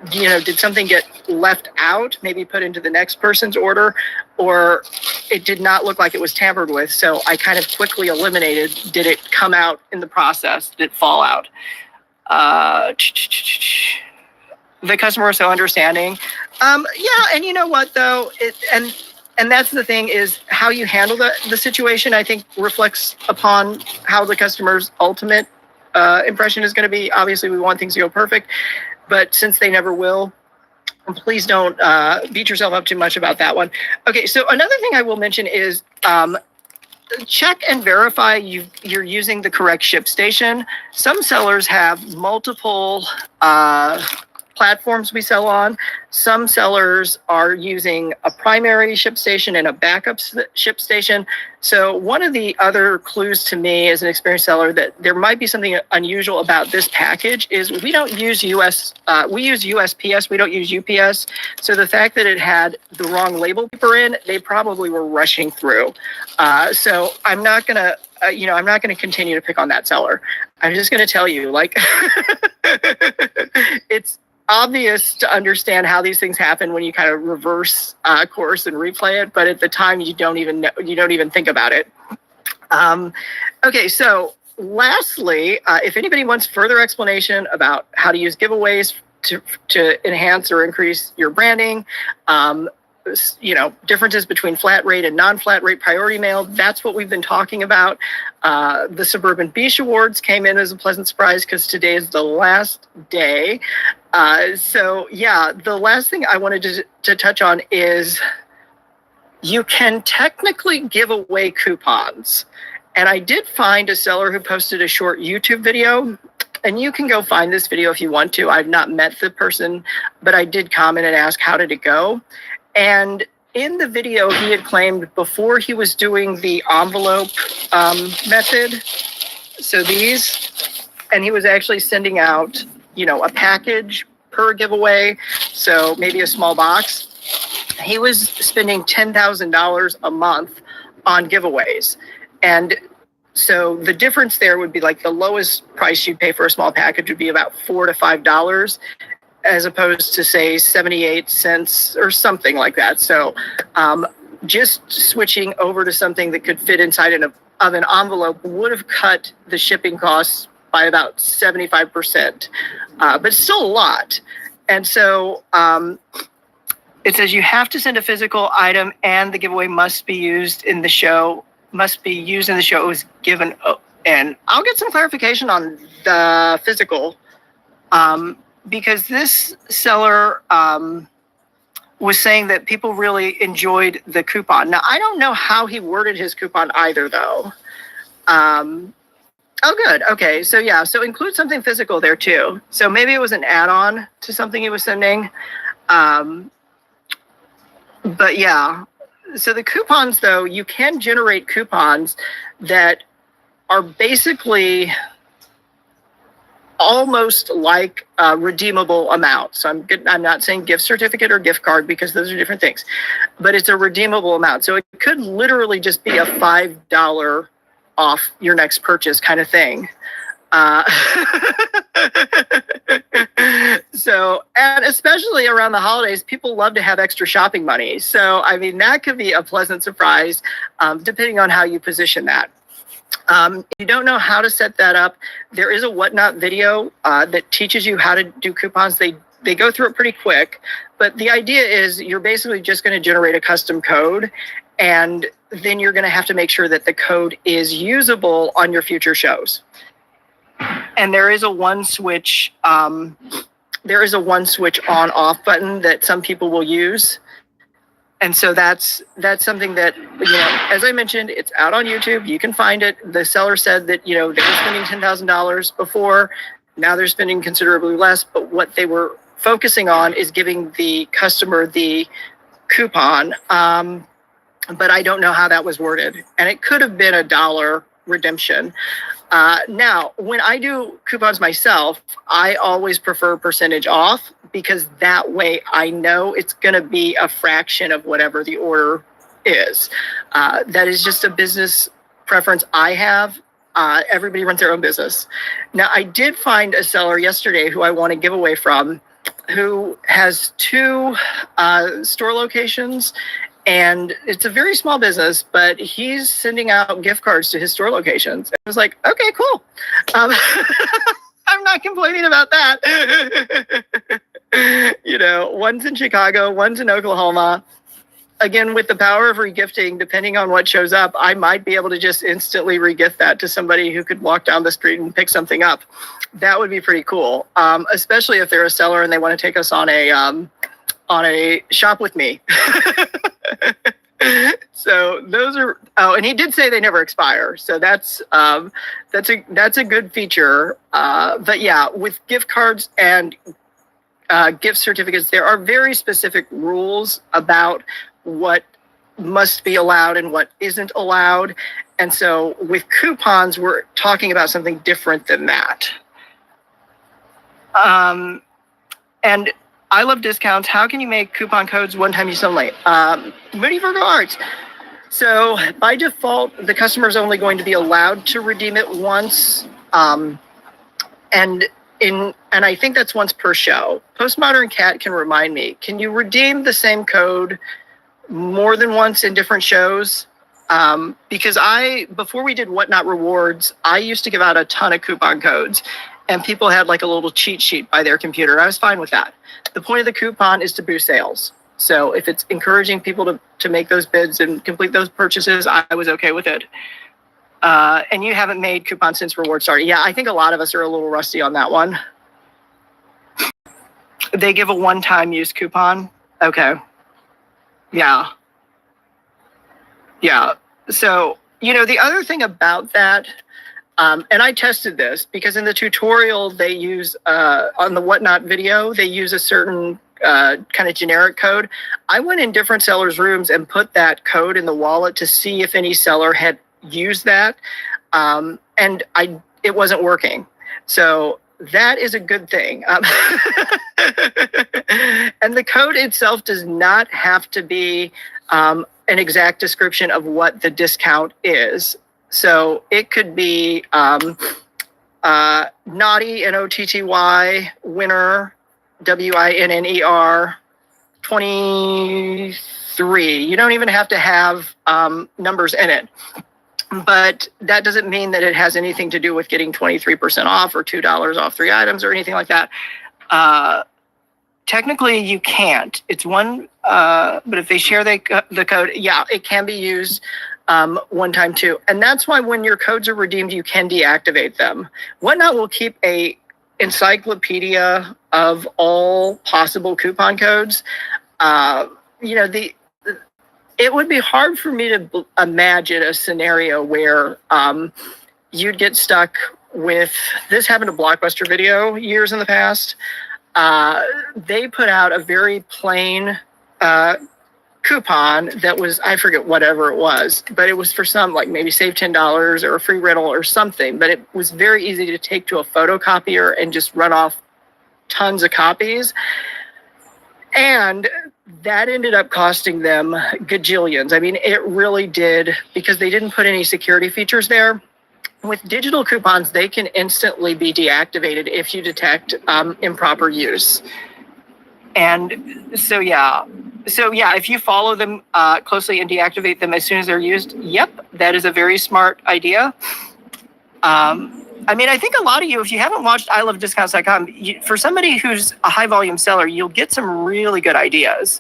Did something get left out, maybe put into the next person's order, or it did not look like it was tampered with. So I kind of quickly eliminated, did it come out in the process? Did it fall out? The customer was so understanding. And you know what though? And that's the thing, is how you handle the situation, I think, reflects upon how the customer's ultimate impression is going to be. Obviously, we want things to go perfect, but since they never will, please don't beat yourself up too much about that one. Okay, so another thing I will mention is check and verify you're using the correct ship station. Some sellers have multiple platforms we sell on. Some sellers are using a primary ship station and a backup ship station. So one of the other clues to me as an experienced seller that there might be something unusual about this package is we don't use we use USPS, we don't use UPS. So the fact that it had the wrong label paper in, they probably were rushing through. So I'm not gonna, I'm not gonna continue to pick on that seller. I'm just gonna tell you, like, it's obvious to understand how these things happen when you kind of reverse course and replay it, but at the time you don't even think about it. Okay, so lastly, if anybody wants further explanation about how to use giveaways to enhance or increase your branding, differences between flat rate and non-flat rate priority mail, that's what we've been talking about. The Suburban Beach Awards came in as a pleasant surprise because today is the last day. The last thing I wanted to touch on is you can technically give away coupons. And I did find a seller who posted a short YouTube video, and you can go find this video if you want to. I've not met the person, but I did comment and ask, how did it go? And in the video, he had claimed before he was doing the envelope method, so these, and he was actually sending out, a package per giveaway, so maybe a small box. He was spending $10,000 a month on giveaways. And so the difference there would be like the lowest price you'd pay for a small package would be about $4 to $5, as opposed to say 78 cents or something like that. So just switching over to something that could fit inside of an envelope would have cut the shipping costs by about 75%, but still a lot. And so it says you have to send a physical item and the giveaway must be used in the show. It was given, and I'll get some clarification on the physical, because this seller was saying that people really enjoyed the coupon. Now, I don't know how he worded his coupon either, though. Oh, good. Okay. So, yeah. So include something physical there, too. So maybe it was an add-on to something he was sending. But, yeah. So the coupons, though, you can generate coupons that are basically almost like a redeemable amount. So I'm not saying gift certificate or gift card because those are different things, but it's a redeemable amount. So it could literally just be a $5 off your next purchase kind of thing. So, and especially around the holidays, people love to have extra shopping money. So, I mean, that could be a pleasant surprise, depending on how you position that. If you don't know how to set that up, there is a Whatnot video that teaches you how to do coupons. They go through it pretty quick, but the idea is you're basically just going to generate a custom code, and then you're going to have to make sure that the code is usable on your future shows. And there is a one switch on off button that some people will use. And so that's something that, as I mentioned, it's out on YouTube. You can find it. The seller said that, they were spending $10,000 before. Now they're spending considerably less. But what they were focusing on is giving the customer the coupon. But I don't know how that was worded. And it could have been $1 redemption. Now, when I do coupons myself, I always prefer percentage off, because that way I know it's going to be a fraction of whatever the order is. That is just a business preference I have. Everybody runs their own business. Now, I did find a seller yesterday who I want to give away from, who has 2 store locations. And it's a very small business, but he's sending out gift cards to his store locations. I was like, okay, cool. I'm not complaining about that. One's in Chicago, one's in Oklahoma. Again, with the power of regifting, depending on what shows up, I might be able to just instantly regift that to somebody who could walk down the street and pick something up. That would be pretty cool, especially if they're a seller and they want to take us on a shop with me. So those are, and he did say they never expire. So that's a good feature. But yeah, with gift cards and gift certificates, there are very specific rules about what must be allowed and what isn't allowed. And so with coupons, we're talking about something different than that. And I love discounts. How can you make coupon codes one-time use only? Moody Virgo Arts. So by default, the customer is only going to be allowed to redeem it once. And I think that's once per show. Postmodern Cat can remind me, can you redeem the same code more than once in different shows? Because before we did Whatnot Rewards, I used to give out a ton of coupon codes, and people had like a little cheat sheet by their computer. I was fine with that. The point of the coupon is to boost sales. So if it's encouraging people to make those bids and complete those purchases, I was okay with it. And you haven't made coupons since rewards started. Yeah, I think a lot of us are a little rusty on that one. They give a one-time use coupon. Okay. Yeah. Yeah. So, the other thing about that, and I tested this because in the tutorial they use, on the Whatnot video, they use a certain kind of generic code. I went in different sellers' rooms and put that code in the wallet to see if any seller had used that. And it wasn't working. So that is a good thing. And the code itself does not have to be an exact description of what the discount is. So it could be naughty, N-O-T-T-Y, winner, W-I-N-N-E-R, 23. You don't even have to have numbers in it. But that doesn't mean that it has anything to do with getting 23% off or $2 off 3 items or anything like that. Technically, you can't. It's one, but if they share the code, yeah, it can be used one time too. And that's why when your codes are redeemed, you can deactivate them. Whatnot will keep a encyclopedia of all possible coupon codes. It would be hard for me to imagine a scenario where you'd get stuck with, this happened to Blockbuster Video years in the past. They put out a very plain coupon that was, I forget whatever it was, but it was for some, like maybe save $10 or a free rental or something. But it was very easy to take to a photocopier and just run off tons of copies. And that ended up costing them gajillions. I mean, it really did, because they didn't put any security features there. With digital coupons, they can instantly be deactivated if you detect improper use. And so, yeah, if you follow them closely and deactivate them as soon as they're used, yep, that is a very smart idea. I mean, I think a lot of you, if you haven't watched ilovediscounts.com, for somebody who's a high volume seller, you'll get some really good ideas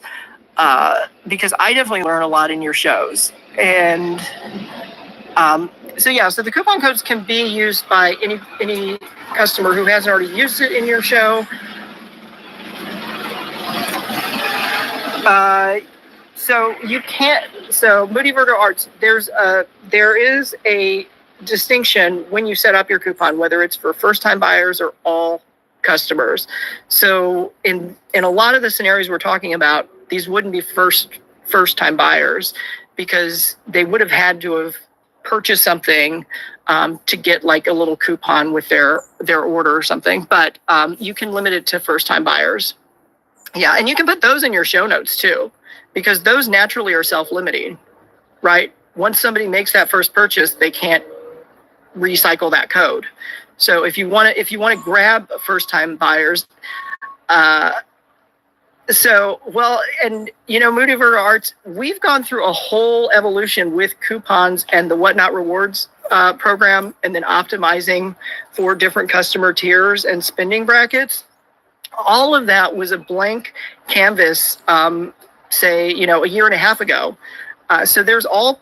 because I definitely learn a lot in your shows. And so the coupon codes can be used by any customer who hasn't already used it in your show. So you can't. So Moody Virgo Arts, there is a distinction when you set up your coupon, whether it's for first-time buyers or all customers. So in a lot of the scenarios we're talking about, these wouldn't be first-time buyers because they would have had to have purchased something to get like a little coupon with their order or something. But you can limit it to first-time buyers. Yeah, and you can put those in your show notes too, because those naturally are self-limiting, right? Once somebody makes that first purchase, they can't recycle that code. So if you want to grab first-time buyers, Moody Virgo Arts, we've gone through a whole evolution with coupons and the Whatnot Rewards program, and then optimizing for different customer tiers and spending brackets. All of that was a blank canvas, a year and a half ago. So there's all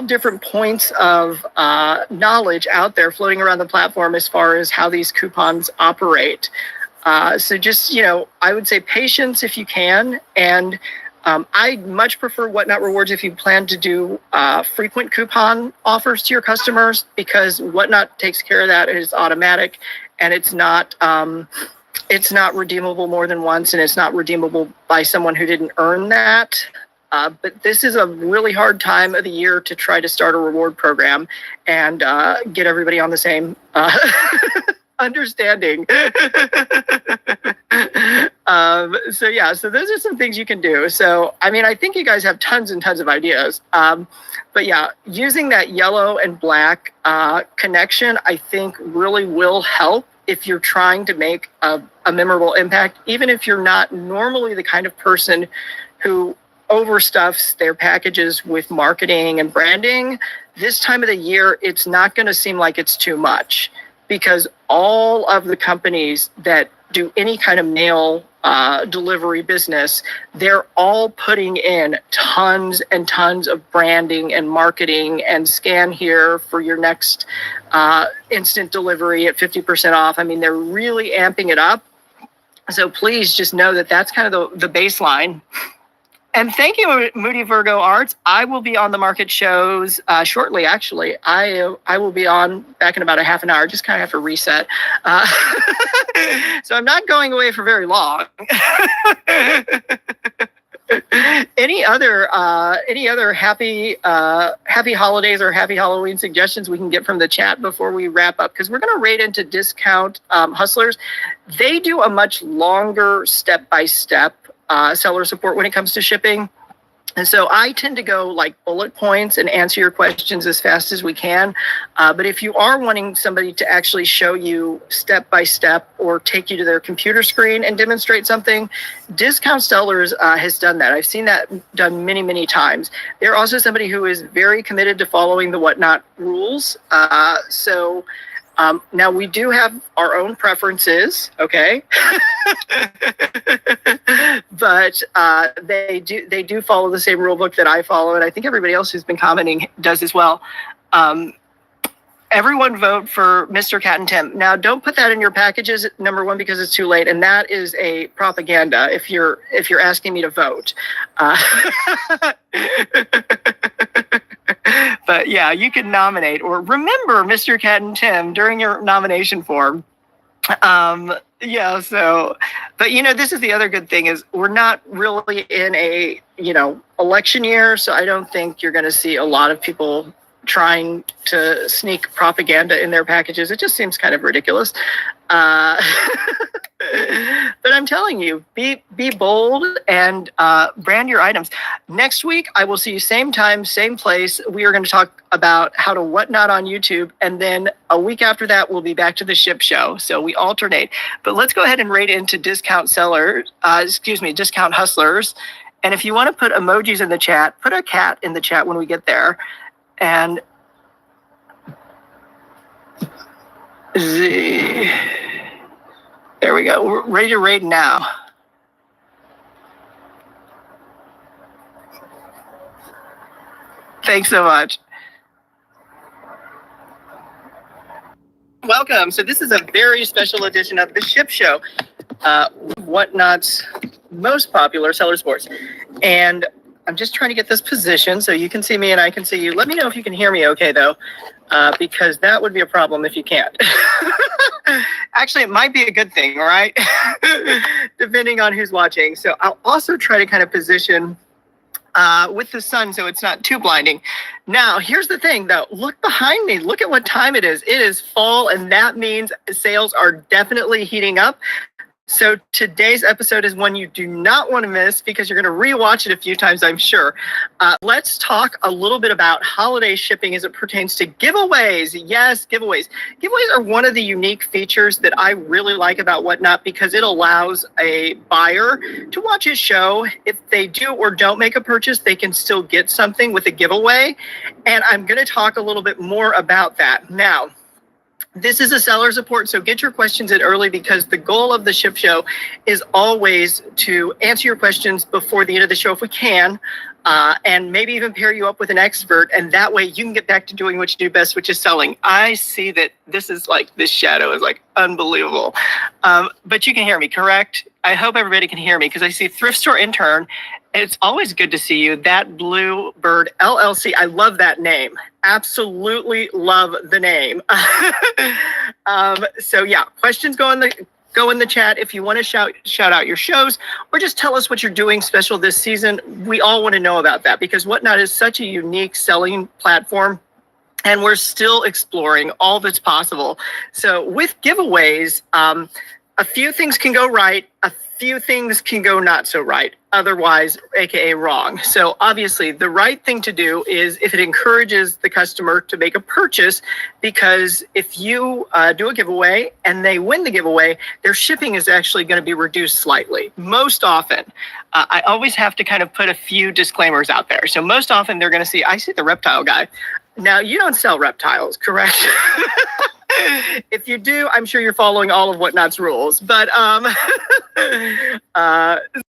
different points of knowledge out there floating around the platform as far as how these coupons operate. So just, I would say patience if you can. And I much prefer Whatnot Rewards if you plan to do frequent coupon offers to your customers, because Whatnot takes care of that. It is automatic, and it's not it's not redeemable more than once, and it's not redeemable by someone who didn't earn that. But this is a really hard time of the year to try to start a reward program and get everybody on the same understanding. So those are some things you can do. So, I mean, I think you guys have tons and tons of ideas. But yeah, using that yellow and black connection, I think really will help if you're trying to make a memorable impact, even if you're not normally the kind of person who overstuffs their packages with marketing and branding. This time of the year, it's not going to seem like it's too much, because all of the companies that do any kind of mail delivery business, they're all putting in tons and tons of branding and marketing and scan here for your next instant delivery at 50% off. I mean, they're really amping it up. So please just know that that's kind of the baseline. And thank you, Moody Virgo Arts. I will be on the market shows shortly, actually. I will be on back in about a half an hour, just kind of have to reset. So I'm not going away for very long. Any other happy holidays or happy Halloween suggestions we can get from the chat before we wrap up? Because we're going to raid into Discount Hustlers. They do a much longer step-by-step seller support when it comes to shipping. And so I tend to go like bullet points and answer your questions as fast as we can. But if you are wanting somebody to actually show you step by step or take you to their computer screen and demonstrate something, Discount Sellers has done that. I've seen that done many, many times. They're also somebody who is very committed to following the Whatnot rules. Now we do have our own preferences, okay? But they do follow the same rule book that I follow, and I think everybody else who's been commenting does as well. Everyone vote for Mr. Cat and Tim. Now, don't put that in your packages, number one, because it's too late, and that is a propaganda if you're asking me to vote. But yeah, you can nominate or remember Mr. Cat and Tim during your nomination form. But this is the other good thing is we're not really in a, election year. So I don't think you're going to see a lot of people trying to sneak propaganda in their packages. It just seems kind of ridiculous. But I'm telling you, be bold and brand your items. Next week, I will see you same time, same place. We are going to talk about how to Whatnot on YouTube. And then a week after that, we'll be back to the ship show. So we alternate. But let's go ahead and raid into Discount Hustlers. And if you want to put emojis in the chat, put a cat in the chat when we get there. And there we go. We're ready to raid now. Thanks so much. Welcome. So this is a very special edition of the Ship Show, Whatnot's most popular seller sports. And I'm just trying to get this position so you can see me and I can see you. Let me know if you can hear me okay, though, because that would be a problem if you can't. Actually, it might be a good thing, right? Depending on who's watching. So I'll also try to kind of position with the sun so it's not too blinding. Now, here's the thing, though. Look behind me. Look at what time it is. It is fall, and that means sales are definitely heating up. So today's episode is one you do not want to miss because you're going to rewatch it a few times, I'm sure. Let's talk a little bit about holiday shipping as it pertains to giveaways. Yes, giveaways. Giveaways are one of the unique features that I really like about Whatnot because it allows a buyer to watch his show. If they do or don't make a purchase, they can still get something with a giveaway. And I'm going to talk a little bit more about that. Now, this is a seller support, so get your questions in early because the goal of the Ship Show is always to answer your questions before the end of the show if we can, and maybe even pair you up with an expert, and that way you can get back to doing what you do best, which is selling. I see that this shadow is like unbelievable, but you can hear me, correct? I hope everybody can hear me because I see Thrift Store Intern. It's always good to see you. That Bluebird LLC. I love that name. Absolutely love the name. So yeah, questions go in the go in the chat if you want to shout out your shows, or just tell us what you're doing special this season. We all want to know about that, because Whatnot is such a unique selling platform, and we're still exploring all that's possible. So with giveaways, a few things can go right, a few things can go not so right, otherwise, AKA wrong. So obviously the right thing to do is if it encourages the customer to make a purchase, because if you do a giveaway and they win the giveaway, their shipping is actually going to be reduced slightly. Most often, I always have to kind of put a few disclaimers out there. So most often they're going to see, I see the reptile guy. Now, you don't sell reptiles, correct? If you do, I'm sure you're following all of Whatnot's rules. But